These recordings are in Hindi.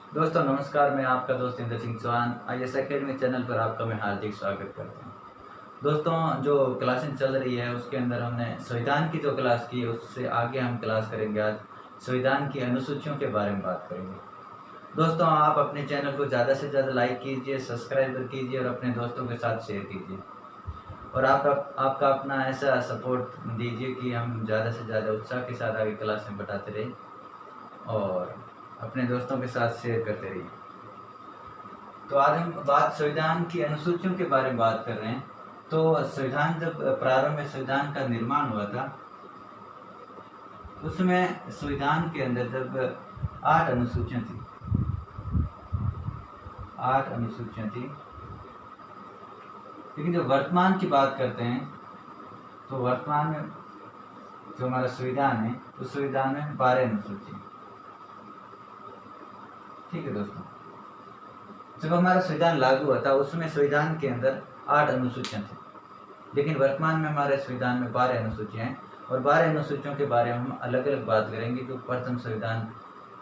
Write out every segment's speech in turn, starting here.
दोस्तों नमस्कार, मैं आपका दोस्त Indra Singh Chauhan IAS academy channel पर आपका मैं हार्दिक स्वागत करता हूँ। दोस्तों जो क्लासें चल रही है उसके अंदर हमने संविधान की जो क्लास की है उससे आगे हम क्लास करेंगे। आज संविधान की अनुसूचियों के बारे में बात करेंगे। दोस्तों आप अपने चैनल को ज़्यादा से ज़्यादा लाइक कीजिए, सब्सक्राइब कीजिए और अपने दोस्तों के साथ शेयर कीजिए और आपका अपना ऐसा सपोर्ट दीजिए कि हम ज़्यादा से ज़्यादा उत्साह के साथ आगे क्लासें बढ़ाते रहें और अपने दोस्तों के साथ शेयर करते रहिए। तो आज हम बात संविधान की अनुसूचियों के बारे में बात कर रहे हैं। तो संविधान जब प्रारंभ में संविधान का निर्माण हुआ था उसमें संविधान के अंदर जब 8 अनुसूचियां थी, 8 अनुसूचियां थी। लेकिन जो वर्तमान की बात करते हैं तो वर्तमान में जो हमारा संविधान है उस संविधान में 12 अनुसूची। ठीक है दोस्तों, जब हमारा संविधान लागू हुआ था उसमें संविधान के अंदर 8 अनुसूचियां थी, लेकिन वर्तमान में हमारे संविधान में 12 अनुसूचियां हैं और 12 अनुसूचियों के बारे में हम अलग अलग बात करेंगे। जो प्रथम संविधान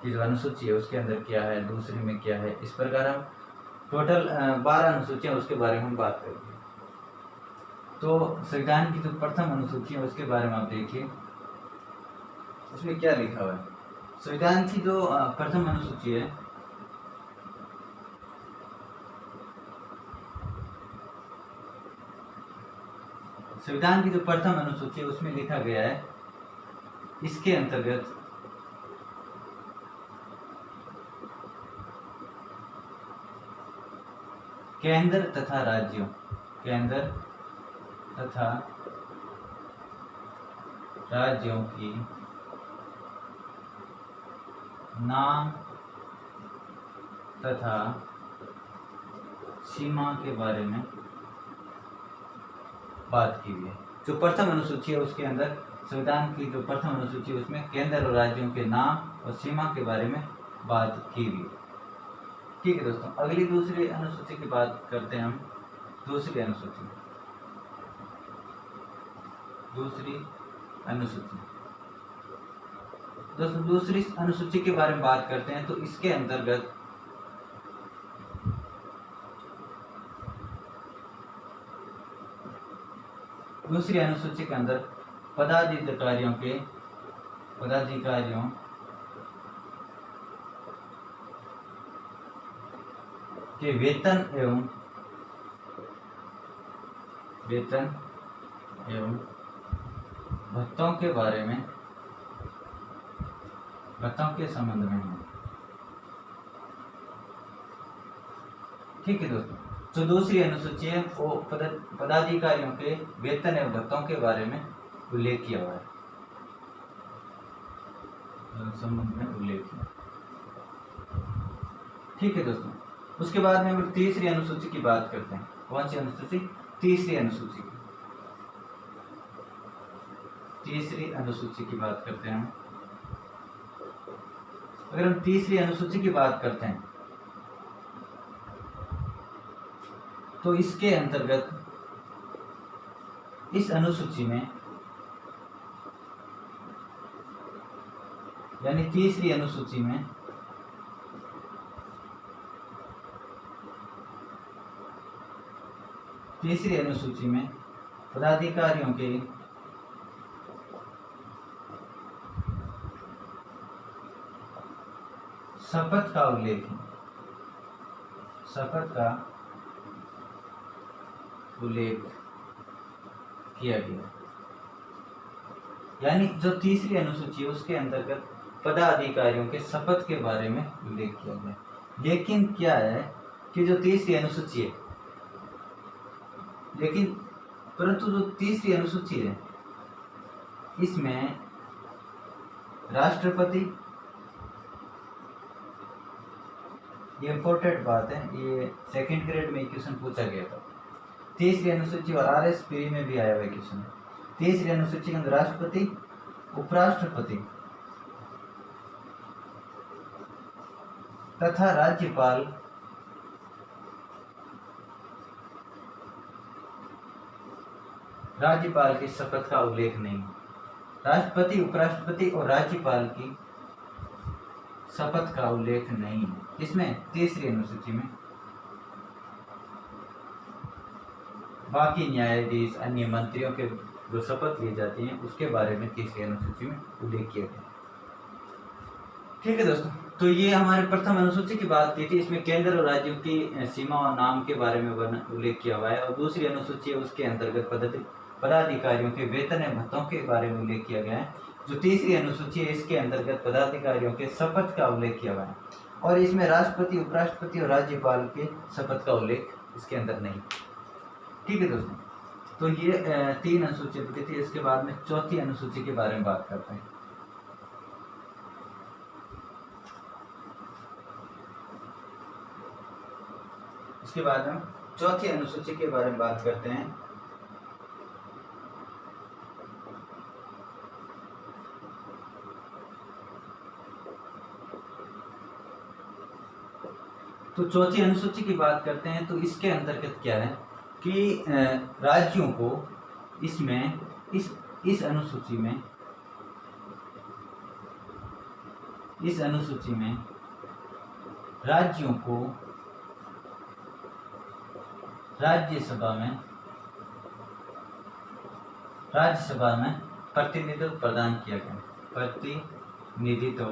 की जो अनुसूची है उसके अंदर क्या है, दूसरी में क्या है, इस प्रकार हम टोटल 12 अनुसूचियां उसके बारे में हम बात करेंगे। तो संविधान की जो प्रथम अनुसूची है उसके बारे में आप देखिए, उसमें क्या लिखा हुआ है। संविधान की जो प्रथम अनुसूची है संविधान की जो प्रथम अनुसूची है उसमें लिखा गया है, इसके अंतर्गत केंद्र तथा राज्यों की नाम तथा सीमा के बारे में बात की हुई है। जो प्रथम अनुसूची है उसके अंदर संविधान की जो प्रथम अनुसूची है उसमें केंद्र और राज्यों के नाम और सीमा के बारे में बात की हुई है। ठीक है दोस्तों, अगली दूसरी अनुसूची की बात करते हैं हम। दूसरी अनुसूची दोस्तों दूसरी अनुसूची के बारे में बात करते हैं। तो इसके अंतर्गत दूसरी अनुसूची के अंदर पदाधिकारियों के वेतन एवं भत्तों के बारे में, भत्तों के संबंध में है। ठीक है दोस्तों, जो दूसरी अनुसूची है वो पदाधिकारियों के वेतन एवं भत्तों के बारे में उल्लेख किया हुआ है, संबंध में उल्लेख किया। ठीक है दोस्तों, उसके बाद में हम तीसरी अनुसूची की बात करते हैं। कौन सी अनुसूची? तीसरी अनुसूची की बात करते हैं हम। अगर हम तीसरी अनुसूची की बात करते हैं तो इसके अंतर्गत इस अनुसूची में यानी तीसरी अनुसूची में पदाधिकारियों के शपथ का उल्लेख किया गया। यानी जो तीसरी अनुसूची है उसके अंतर्गत पदाधिकारियों के शपथ के बारे में उल्लेख किया गया। लेकिन क्या है कि जो तीसरी अनुसूची है, परंतु जो तीसरी अनुसूची है इसमें राष्ट्रपति, ये इंपॉर्टेंट बात है, ये सेकंड ग्रेड में क्वेश्चन पूछा गया था। तीसरी अनुसूची और RS प्री में भी आया हुआ क्वेश्चन है। तीसरी अनुसूची के अंदर राष्ट्रपति, उपराष्ट्रपति तथा राज्यपाल की शपथ का उल्लेख नहीं। राष्ट्रपति, उपराष्ट्रपति और राज्यपाल की शपथ का उल्लेख नहीं है। इसमें तीसरी अनुसूची में बाकी न्यायाधीश अन्य मंत्रियों के जो शपथ ली जाती है उसके बारे में तीसरी अनुसूची में उल्लेख किया गया। ठीक है दोस्तों, तो ये हमारे प्रथम अनुसूची की बात की थी। इसमें केंद्र और राज्यों की सीमा और नाम के बारे में उल्लेख किया हुआ है। और दूसरी अनुसूची है उसके अंतर्गत पदाधिकारियों के वेतन एवं भत्तों के बारे में उल्लेख किया गया है। जो तीसरी अनुसूची है इसके अंतर्गत पदाधिकारियों के शपथ का उल्लेख किया हुआ है। और इसमें राष्ट्रपति, उपराष्ट्रपति और राज्यपाल के शपथ का उल्लेख इसके अंदर नहीं। ठीक है दोस्तों, तो ये तीन अनुसूची थी। इसके बाद में चौथी अनुसूची के बारे में बात करते हैं। इसके बाद हम चौथी अनुसूची के बारे में बात करते हैं। तो चौथी अनुसूची की बात करते हैं तो इसके अंतर्गत क्या है कि राज्यों को इसमें इस अनुसूची में राज्यों को राज्यसभा में प्रतिनिधित्व प्रदान किया गया। प्रतिनिधित्व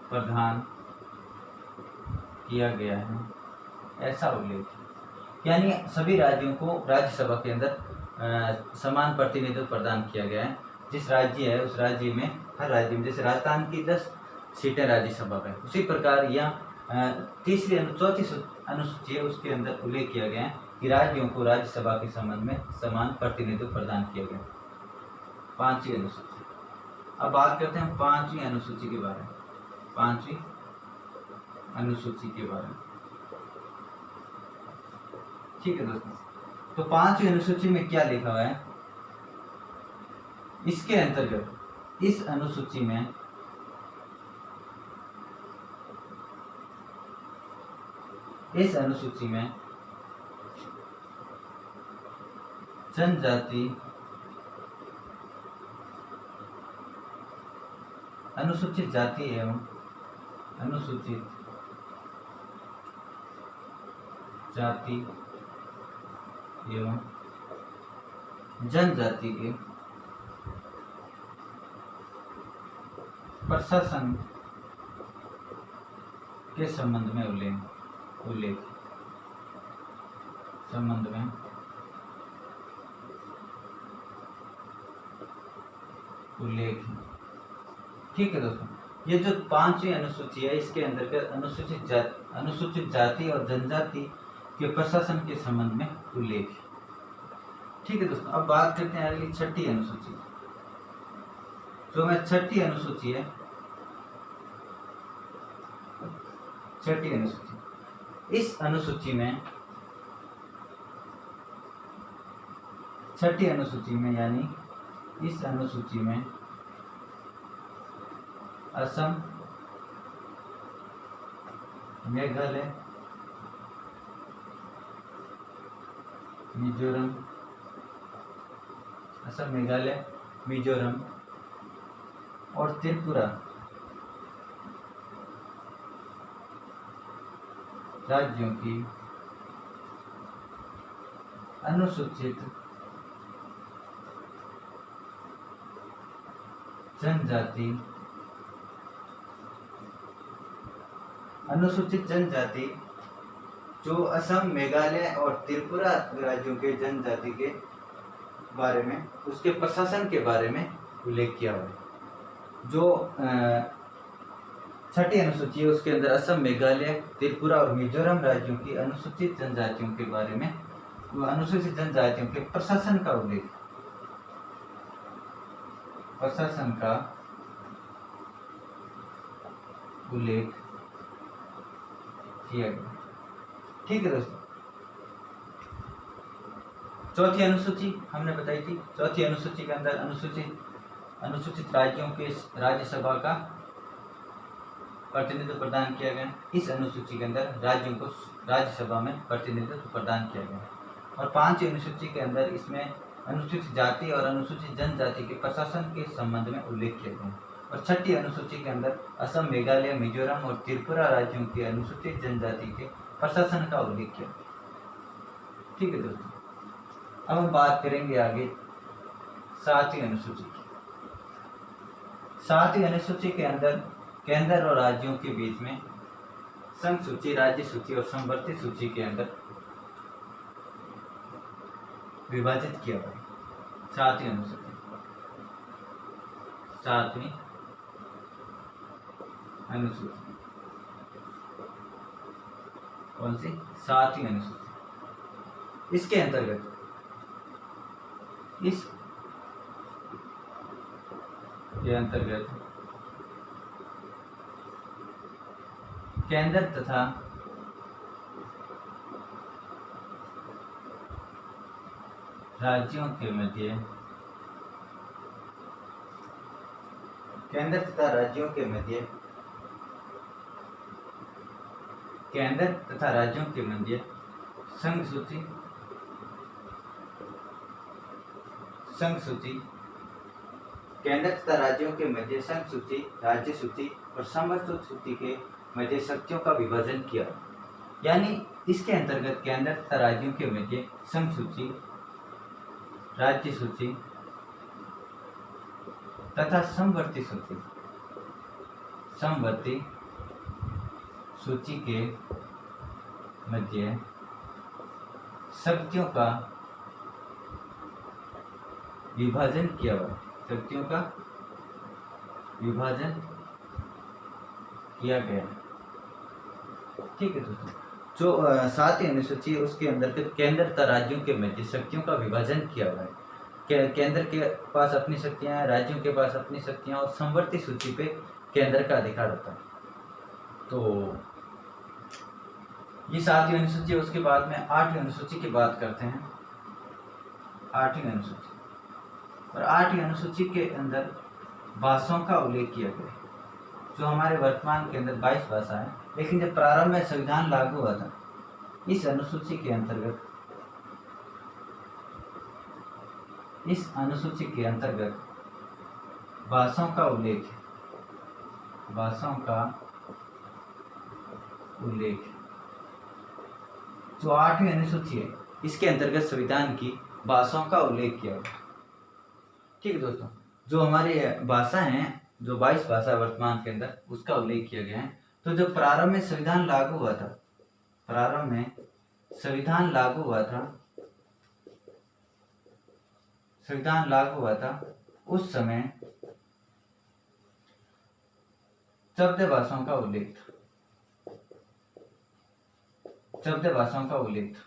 प्रदान किया गया है, ऐसा उल्लेख। यानी सभी राज्यों को राज्यसभा के अंदर समान प्रतिनिधित्व प्रदान किया गया है। जिस राज्य है उस राज्य में, हर राज्य में, जैसे राजस्थान की 10 सीटें राज्यसभा में, उसी प्रकार यहाँ चौथी अनुसूची है उसके अंदर उल्लेख किया गया है कि राज्यों को राज्यसभा के संबंध में समान प्रतिनिधित्व प्रदान किया गया। पांचवी अनुसूची। अब बात करते हैं पांचवी अनुसूची के बारे में। पांचवी अनुसूची के बारे में, ठीक है दोस्तों। तो पांचवी अनुसूची में क्या लिखा हुआ है? इसके अंतर्गत इस अनुसूची में जनजाति, अनुसूचित जाति एवं अनुसूचित जाति एवं जनजाति के प्रशासन के संबंध में उल्लेख ठीक है दोस्तों। ये जो पांचवी अनुसूची है इसके अंतर्गत अनुसूचित जाति और जनजाति के प्रशासन के संबंध में उल्लेख है। ठीक है दोस्तों, अब बात करते हैं अगली छठी अनुसूची। जो मैं छठी अनुसूची है, छठी अनुसूची, इस अनुसूची में छठी अनुसूची में यानी इस अनुसूची में असम, मेघालय, मिजोरम, असम, मेघालय, मिजोरम और त्रिपुरा राज्यों की अनुसूचित जनजाति जो असम, मेघालय और त्रिपुरा राज्यों के जनजाति के बारे में, उसके प्रशासन के बारे में उल्लेख किया हुआ है। जो छठी अनुसूची है उसके अंदर असम, मेघालय, त्रिपुरा और मिजोरम राज्यों की अनुसूचित जनजातियों के बारे में, अनुसूचित जनजातियों के प्रशासन का उल्लेख, प्रशासन का उल्लेख किया गया। ठीक है दोस्तों, चौथी अनुसूची हमने बताई थी। चौथी अनुसूची के अंदर अनुसूचित राज्यों के राज्यसभा का प्रतिनिधित्व प्रदान किया गया। इस अनुसूची के अंदर राज्यों को राज्यसभा में प्रतिनिधित्व प्रदान किया गया। और पांचवी अनुसूची के अंदर इसमें अनुसूचित जाति और अनुसूचित जनजाति के प्रशासन के संबंध में उल्लेख किया गया। और छठी अनुसूची के अंदर असम, मेघालय, मिजोरम और त्रिपुरा राज्यों की अनुसूचित जनजाति के प्रशासन का उल्लेख किया। ठीक है दोस्तों, अब हम बात करेंगे आगे 7वीं अनुसूची की। 7वीं अनुसूची के अंदर केंद्र और राज्यों के बीच में संघ सूची, राज्य सूची और समवर्ती सूची के अंदर विभाजित किया गया। 7वीं अनुसूची, 7वीं अनुसूची कौन सी? 7वीं अनुसूची। इसके अंतर्गत केंद्र तथा राज्यों के मध्य केंद्र तथा राज्यों के संघ सूची, केंद्र तथा राज्यों के मध्य संघ सूची, राज्य सूची और समवर्ती सूची के मध्य शक्तियों का विभाजन किया। यानी इसके अंतर्गत केंद्र तथा राज्यों के मध्य संघ सूची, राज्य सूची तथा समवर्ती सूची के मध्य शक्तियों का विभाजन किया हुआ, शक्तियों का विभाजन किया गया। ठीक है दोस्तों, जो 7वीं अनुसूची है उसके अंतर्गत केंद्र तथा राज्यों के मध्य शक्तियों का विभाजन किया हुआ है। केंद्र के पास अपनी शक्तियां हैं, राज्यों के पास अपनी शक्तियां, और समवर्ती सूची पे केंद्र का अधिकार होता है। तो ये 7वीं अनुसूची। उसके बाद में 8वीं अनुसूची की बात करते हैं। 8वीं अनुसूची, और 8वीं अनुसूची के अंदर भाषाओं का उल्लेख किया गया, जो हमारे वर्तमान के अंदर 22 भाषा है। लेकिन जब प्रारंभ में संविधान लागू हुआ था, इस अनुसूची के अंतर्गत भाषाओं का उल्लेख जो 8वीं अनुसूची है इसके अंतर्गत संविधान की भाषाओं का उल्लेख किया गया। ठीक है दोस्तों, जो हमारी भाषा हैं, जो 22 भाषा वर्तमान के अंदर, उसका उल्लेख किया गया है। तो जब प्रारंभ में संविधान लागू हुआ था, उस समय 14 भाषाओं का उल्लेख था।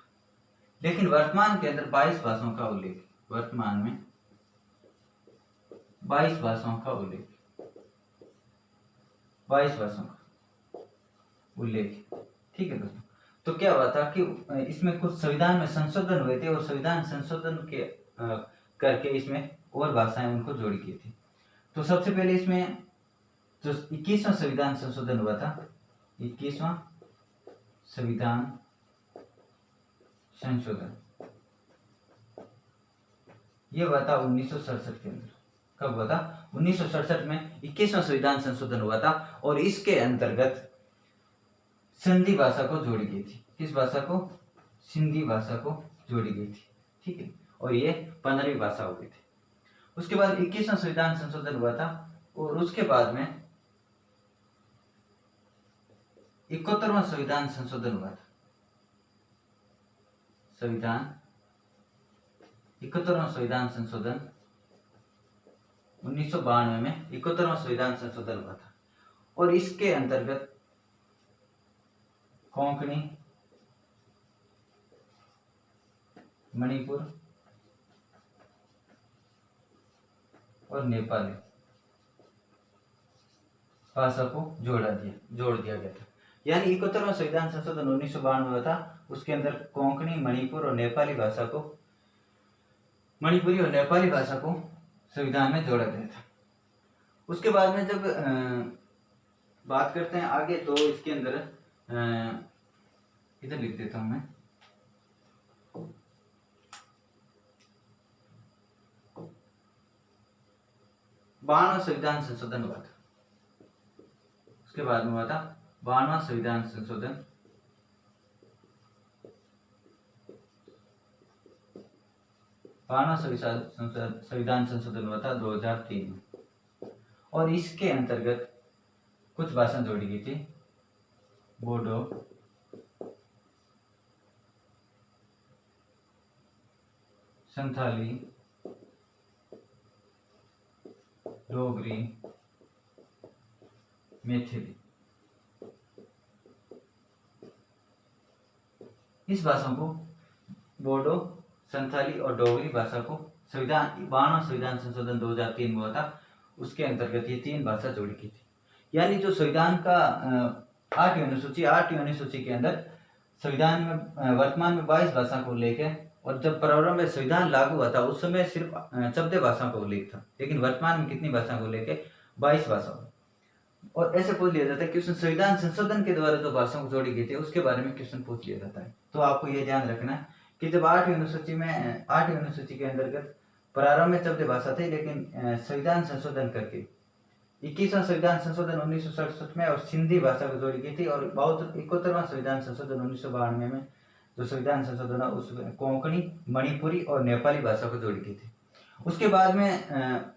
लेकिन वर्तमान के अंदर 22 भाषाओं का उल्लेख, वर्तमान में 22 भाषाओं का उल्लेख। ठीक है दोस्तों, तो क्या हुआ था कि इसमें कुछ संविधान में संशोधन हुए थे, और संविधान संशोधन के करके इसमें और भाषाएं उनको जोड़ी की थी। तो सबसे पहले इसमें जो 21वां संविधान संशोधन हुआ था, 21वां संविधान संशोधन, ये हुआ था 1967 के अंदर। कब हुआ था? 1967 में 21वां संविधान संशोधन हुआ था, और इसके अंतर्गत सिंधी भाषा को जोड़ी गई थी। किस भाषा को? सिंधी भाषा को जोड़ी गई थी। ठीक है, और ये 15वीं भाषा हो गई थी। उसके बाद 21वां संविधान संशोधन हुआ था, और उसके बाद में 71वां संविधान संशोधन हुआ था। 71वां संविधान संशोधन 1992 में 71वां संविधान संशोधन हुआ था, और इसके अंतर्गत कोंकणी, मणिपुर और नेपाली भाषा को जोड़ दिया गया था। यानी 71वां संविधान संशोधन 1992 हुआ था, उसके अंदर कोंकणी, मणिपुरी और नेपाली भाषा को संविधान में जोड़ा गया था। उसके बाद में जब बात करते हैं आगे, तो इसके अंदर इधर लिख देता हूं मैं, 92वां संविधान संशोधन हुआ था। उसके बाद में हुआ था 52वां संविधान संशोधन। 52वां संविधान संशोधन हुआ था 2003 में, और इसके अंतर्गत कुछ भाषा जोड़ी गई थी। बोडो, संथाली, डोगरी, मैथिली। इस भाषा को, बोडो, संथाली और डोगरी भाषा को 52वां संविधान संशोधन 2003 में हुआ था, उसके अंतर्गत ये 3 भाषा जोड़ी की थी। यानी जो संविधान का 8वीं अनुसूची के अंदर संविधान में वर्तमान में 22 भाषा को उल्लेख है, और जब प्रारंभ में संविधान लागू हुआ था उस समय सिर्फ 14 भाषा का उल्लेख था, लेकिन वर्तमान में कितनी भाषा को उल्लेख है? 22 भाषा। और ऐसे पूछ लिया जाता है क्वेश्चन, संविधान संशोधन के द्वारा जो भाषा को जोड़ी गई थी उसके बारे में क्वेश्चन पूछ लिया जाता है। तो आपको ये ध्यान रखना है कि जब 8वीं अनुसूची के अंतर्गत प्रारंभ में 14 भाषा थी, लेकिन संविधान संशोधन करके 21वां संविधान संशोधन 1967 में और सिंधी भाषा को जोड़ी गई थी, और 71वां संविधान संशोधन 1992 में जो संविधान संशोधन है उसमें कोंकणी, मणिपुरी और नेपाली भाषा को जोड़ी गई थी। उसके बाद में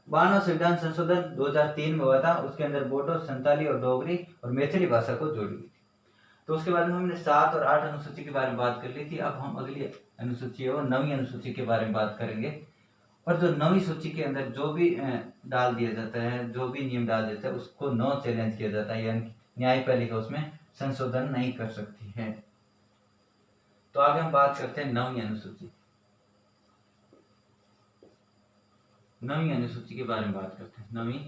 52वां संविधान संशोधन 2003 में हुआ था, उसके अंदर बोडो, संताली और डोगरी और मैथिली भाषा को जोड़ी गई थी। तो उसके बाद में हमने 7 और 8 अनुसूची के बारे में बात कर ली थी। अब हम अगली अनुसूची है वो 9वीं अनुसूची के बारे में बात करेंगे। और जो 9वीं सूची के अंदर जो भी डाल दिया जाता है, जो भी नियम डाल देता है, उसको नो चैलेंज किया जाता है, यानी न्यायपालिका उसमें संशोधन नहीं कर सकती है। तो आगे हम बात करते हैं 9वीं अनुसूची। 9वीं अनुसूची के बारे में बात करते हैं। 9वीं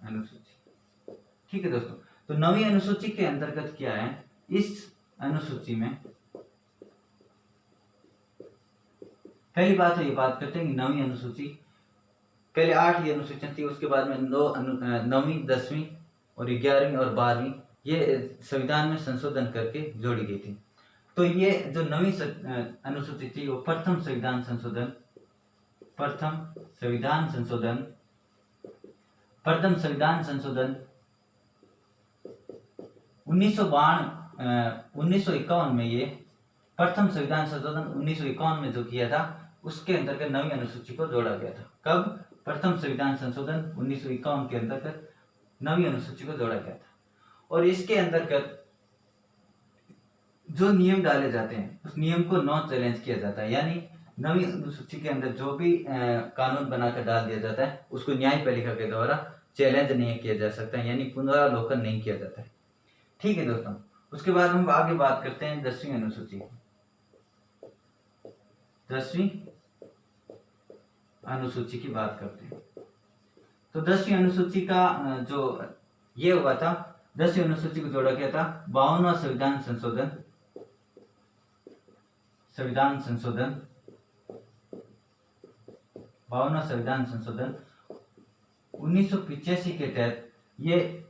अनुसूची, ठीक है दोस्तों। तो 9वीं अनुसूची के अंतर्गत क्या है? इस अनुसूची में पहली बात है, ये बात करते हैं कि 9वीं अनुसूची, पहले 8 अनुसूचियां थी, उसके बाद में 9वीं, 10वीं और 11वीं और 12वीं ये संविधान में संशोधन करके जोड़ी गई थी। तो ये जो 9वीं अनुसूची थी वो प्रथम संविधान संशोधन 1951 में, ये प्रथम संविधान संशोधन 1951 में जो किया था उसके अंतर्गत 9वीं अनुसूची को जोड़ा गया था। कब? प्रथम संविधान संशोधन 1951 के अंतर्गत 9वीं अनुसूची को जोड़ा गया था। और इसके अंतर्गत जो नियम डाले जाते हैं उस नियम को नो चैलेंज किया जाता है, यानी 9वीं अनुसूची के अंदर जो भी कानून बनाकर डाल दिया जाता है उसको न्यायपालिका के द्वारा चैलेंज नहीं किया जा सकता, यानी पुनरावलोकन नहीं किया जाता है। ठीक है दोस्तों। उसके बाद हम आगे बात करते हैं 10वीं अनुसूची। 10वीं अनुसूची की बात करते हैं। तो 10वीं अनुसूची का जो ये हुआ था, 10वीं अनुसूची को जोड़ा गया था 52वां संविधान संशोधन 52वां संविधान संशोधन 1985 के तहत ये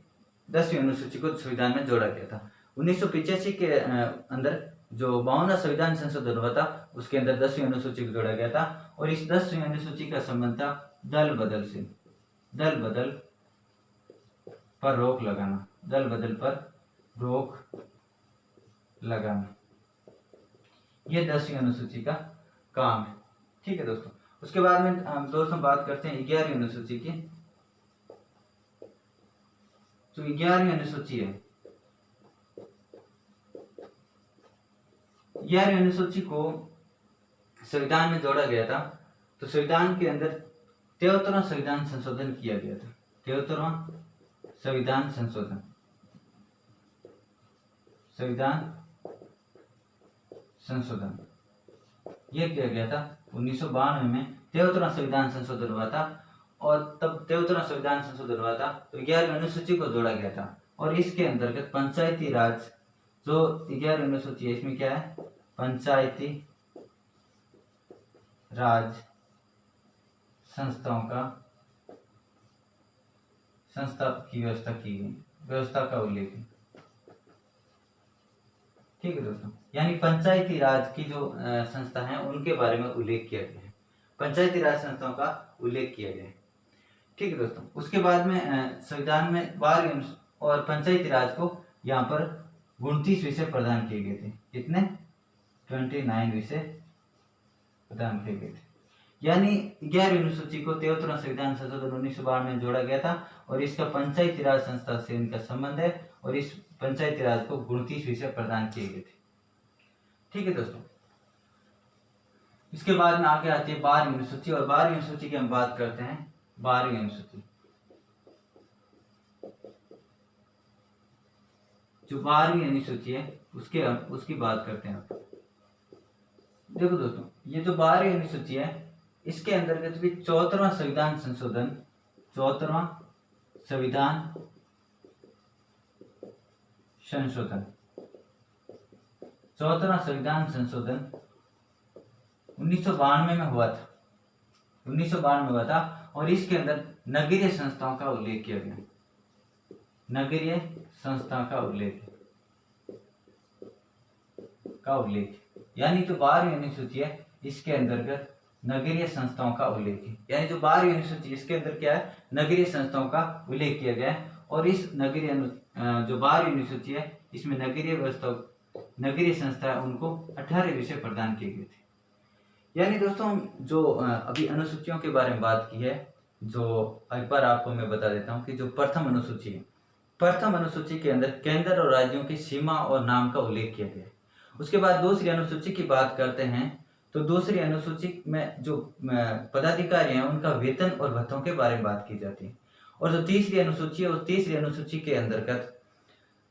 10वीं अनुसूची को संविधान में जोड़ा गया था। 1985 के अंदर जो 52वां संविधान संशोधन हुआ था उसके अंदर 10वीं अनुसूची को जोड़ा गया था, और इस 10वीं अनुसूची का संबंध था दल बदल से। दल बदल पर रोक लगाना, दल बदल पर रोक लगाना, ये 10वीं अनुसूची का काम है। ठीक है दोस्तों। उसके बाद में हम दोस्तों बात करते हैं 11वीं अनुसूची की। तो 11वीं अनुसूची है, 11वीं अनुसूची को संविधान में जोड़ा गया था। तो संविधान के अंदर 73वां संविधान संशोधन किया गया था। 73वां संविधान संशोधन, ये किया गया था 1992 में। 73वां संविधान संशोधन हुआ था, और तब 73वां संविधान संशोधन हुआ था तो 11वीं अनुसूची को जोड़ा गया था। और इसके अंतर्गत पंचायती राज, जो 11वीं अनुसूची है इसमें क्या है? पंचायती राज संस्थाओं की व्यवस्था का उल्लेख है। ठीक है दोस्तों। यानी पंचायती राज की जो संस्था है उनके बारे में उल्लेख किया गया है, पंचायती राज संस्थाओं का उल्लेख किया गया है। ठीक है दोस्तों, उसके बाद में संविधान में बाल और पंचायती राज को यहाँ पर 29 विषय प्रदान किए गए थे। कितने? 29 विषय प्रदान किए गए थे। यानी 11वीं अनुसूची को 73वां संविधान संशोधन 1992 में जोड़ा गया था और इसका पंचायती राज संस्था से इनका संबंध है और इस पंचायती राज को 29 विषय प्रदान किए गए थे। ठीक है दोस्तों, इसके बाद में आगे आती है 12वीं अनुसूची और 12वीं अनुसूची की हम बात करते हैं। 12वीं अनुसूची, जो 12वीं अनुसूची है उसकी बात करते हैं। देखो दोस्तों, ये जो 12वीं अनुसूची है इसके अंतर्गत भी 74वां संविधान संशोधन 74वां संविधान संशोधन 74वां संविधान संशोधन 1992 में हुआ था। 1992 में हुआ था और इसके अंदर नगरीय संस्थाओं का उल्लेख किया गया। नगरीय संस्था का उल्लेख यानी जो 12वीं अनुसूची है इसके अंतर्गत नगरीय संस्थाओं का उल्लेख है। यानी जो 12वीं अनुसूची इसके अंदर क्या है? नगरीय संस्थाओं का उल्लेख किया गया है और इस जो 12वीं अनुसूची है इसमें नगरीय संस्था है उनको 18 विषय प्रदान किए गए थे। यानी दोस्तों जो अभी अनुसूचियों के बारे में बात की है, जो एक बार आपको मैं बता देता हूँ कि जो प्रथम अनुसूची है, प्रथम अनुसूची के अंदर केंद्र और राज्यों की सीमा और नाम का उल्लेख किया गया है। उसके बाद दूसरी अनुसूची की बात करते हैं तो दूसरी अनुसूची में जो पदाधिकारी हैं उनका वेतन और भत्तों के बारे में बात की जाती है। और जो तीसरी अनुसूची है उस तीसरी अनुसूची के अंतर्गत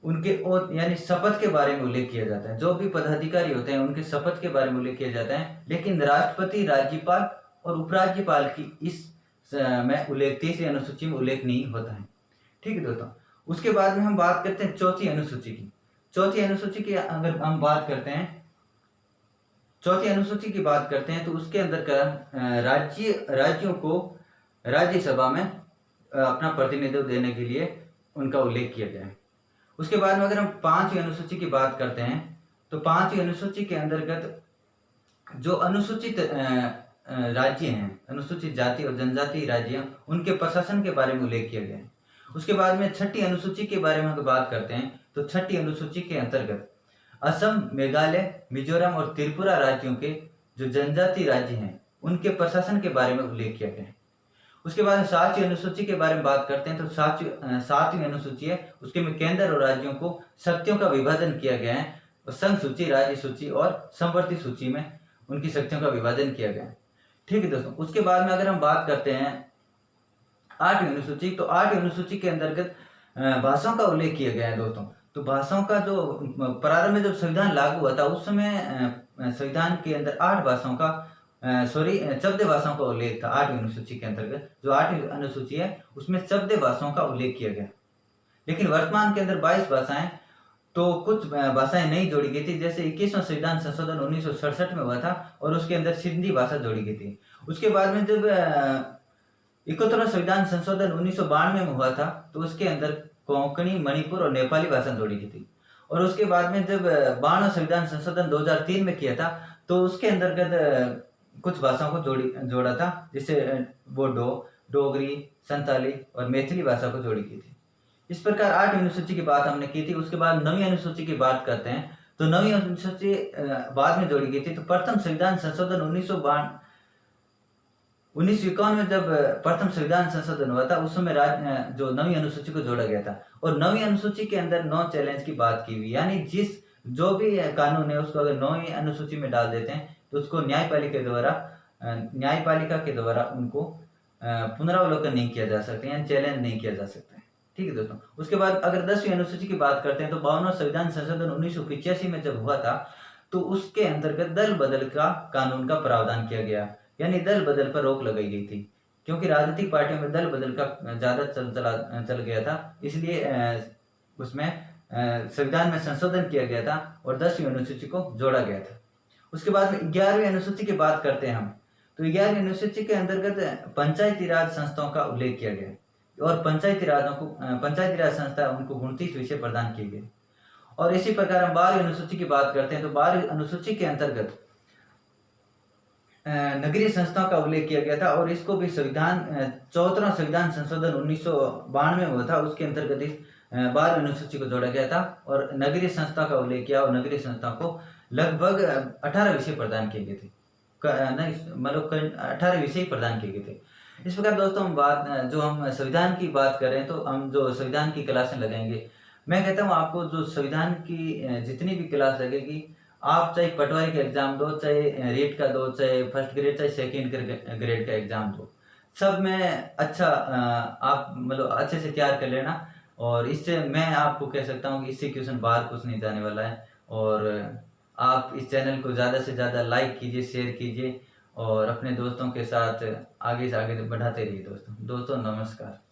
उनके और यानी शपथ के बारे में उल्लेख किया जाता है। जो भी पदाधिकारी होते हैं उनके शपथ के बारे में उल्लेख किया जाता है, लेकिन राष्ट्रपति, राज्यपाल और उपराज्यपाल की इस में उल्लेख तीसरी अनुसूची में उल्लेख नहीं होता है। ठीक है दोस्तों, उसके बाद में हम बात करते हैं चौथी अनुसूची की। चौथी अनुसूची की अगर हम बात करते हैं, चौथी अनुसूची की बात करते हैं तो उसके अंदर का राज्यों को राज्यसभा में अपना प्रतिनिधित्व देने के लिए उनका उल्लेख किया गया है। उसके बाद में अगर हम 5वीं अनुसूची की बात करते हैं तो 5वीं अनुसूची के अंतर्गत जो अनुसूचित राज्य हैं, अनुसूचित जाति और जनजाति राज्य, उनके प्रशासन के बारे में उल्लेख किया गया है। उसके बाद में 6ठी अनुसूची के बारे में अगर बात करते हैं तो 6ठी अनुसूची के अंतर्गत असम, मेघालय, मिजोरम और त्रिपुरा राज्यों के जो जनजाति राज्य हैं उनके प्रशासन के बारे में उल्लेख किया गया है। उसके बाद 7वीं अनुसूची के बारे में बात करते हैं तो 7वीं अनुसूची है उसके में केंद्र और राज्यों को शक्तियों का विभाजन किया गया है और संघ सूची, राज्य सूची और समवर्ती सूची में उनकी शक्तियों का विभाजन किया गया है। ठीक है दोस्तों, उसके बाद में अगर हम बात करते हैं 8वीं अनुसूची, तो 8वीं अनुसूची के अंतर्गत भाषाओं का उल्लेख किया गया है दोस्तों। तो भाषाओं का जो प्रारंभ में जब संविधान लागू हुआ था उस समय संविधान के अंदर 8 भाषाओं का 14 भाषाओं का उल्लेख था। 8वीं अनुसूची के अंतर्गत जो 8वीं अनुसूची है उसमें 14 भाषाओं का उल्लेख किया गया, लेकिन वर्तमान के अंदर 22 भाषाएं, तो कुछ भाषाएं नहीं जोड़ी गई थी। जैसे 21वां संविधान संशोधन 1967 में हुआ था और उसके अंदर सिंधी भाषा जोड़ी गई थी। उसके बाद में जब 71वां संविधान संशोधन 1992 में हुआ था तो उसके अंदर कोंकणी, मणिपुर और नेपाली भाषा जोड़ी गई थी। और उसके बाद में जब 92वां संविधान संशोधन 2003 में किया था तो उसके अंतर्गत कुछ भाषाओं को जोड़ा था, जैसे बोडो, डोगरी, संताली और मैथिली भाषा को जोड़ी गई थी। इस प्रकार 8वीं अनुसूची की बात हमने की थी। उसके बाद 9वीं अनुसूची की बात करते हैं तो 9वीं अनुसूची बाद में जोड़ी गई थी। तो प्रथम संविधान संशोधन 1951 में जब प्रथम संविधान संशोधन हुआ था उस समय जो 9वीं अनुसूची को जोड़ा गया था और 9वीं अनुसूची के अंदर नो चैलेंज की बात की हुई, यानी जो भी कानून है उसको अगर 9वीं अनुसूची में डाल देते हैं तो उसको न्यायपालिका के द्वारा उनको पुनरावलोकन नहीं किया जा सकता, यानी चैलेंज नहीं किया जा सकता है। ठीक है दोस्तों, उसके बाद अगर 10वीं अनुसूची की बात करते हैं तो 52वां संविधान संशोधन 1985 में जब हुआ था तो उसके अंतर्गत दल बदल का कानून का प्रावधान किया गया, यानी दल बदल पर रोक लगाई गई थी, क्योंकि राजनीतिक पार्टियों में दल बदल का ज्यादा चल गया था, इसलिए उसमें संविधान में संशोधन किया गया था और 10वीं अनुसूची को जोड़ा गया था। उसके बाद में 11वीं अनुसूची की बात करते हैं हम तो 11वीं अनुसूची के अंतर्गत पंचायती राज संस्थाओं का उल्लेख किया गया और पंचायती राज संस्था उनको 29 विषय प्रदान किए गए। और इसी प्रकार हम 12वीं अनुसूची की बात करते हैं तो 12वीं अनुसूची के अंतर्गत नगरीय संस्थाओं का उल्लेख किया गया था और इसको भी संविधान 74वां संविधान संशोधन 1992 में हुआ था, उसके अंतर्गत इस 12वीं अनुसूची को जोड़ा गया था और नगरीय संस्था का उल्लेख किया और नगरीय संस्था को लगभग 18 विषय प्रदान किए गए थे। नहीं, मतलब 18 विषय प्रदान किए गए थे। इस प्रकार दोस्तों हम जो हम संविधान की बात करें तो हम जो संविधान की क्लासें लगाएंगे, मैं कहता हूँ आपको जो संविधान की जितनी भी क्लास लगेगी, आप चाहे पटवारी का एग्जाम दो, चाहे रीट का दो, चाहे फर्स्ट ग्रेड, चाहे सेकेंड ग्रेड का एग्जाम दो, सब में अच्छा आप मतलब अच्छे से तैयार कर लेना। और इससे मैं आपको कह सकता हूँ कि इससे क्वेश्चन बाहर कुछ नहीं जाने वाला है। और आप इस चैनल को ज़्यादा से ज़्यादा लाइक कीजिए, शेयर कीजिए और अपने दोस्तों के साथ आगे से आगे बढ़ाते रहिए। दोस्तों नमस्कार।